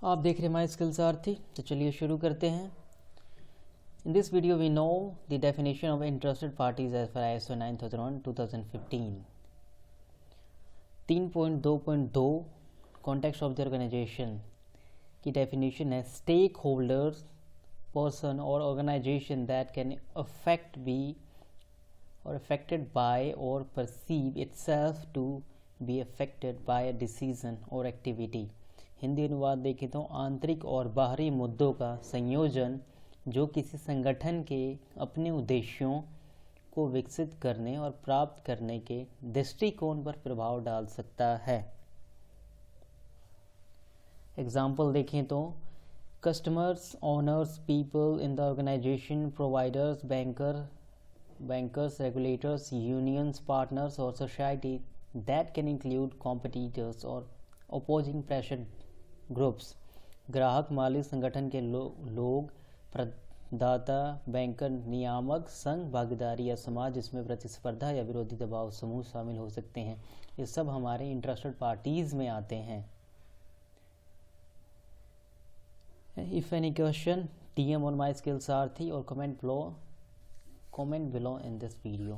आप देख रहे माई स्किल्स आर्थी। तो चलिए शुरू करते हैं। In this video we know the definition of interested parties as per ISO 9001:2015। 3.2.2 context of the organisation की डेफिनेशन है स्टेक होल्डर्स पर्सन और organisation that can affect be or affected by or perceive itself to be affected by a decision or activity। Hindi अनुवाद देखें तो आंतरिक और बाहरी मुद्दों का संयोजन जो किसी संगठन के अपने उद्देश्यों को विकसित करने और प्राप्त करने के दृष्टिकोण पर प्रभाव डाल सकता है। एग्जाम्पल देखें तो customers, owners, people in the organisation, providers, bankers, regulators, unions, partners or society that can include competitors or opposing pressure groups। ग्राहक, मालिक, संगठन के लोग, प्रदाता, बैंकर, नियामक, संघ, भागीदारी या समाज जिसमें प्रतिस्पर्धा या विरोधी दबाव समूह शामिल हो सकते हैं। ये सब हमारे इंटरेस्टेड पार्टीज में आते हैं। If any question, DM on my skills Arthi or comment below in this video।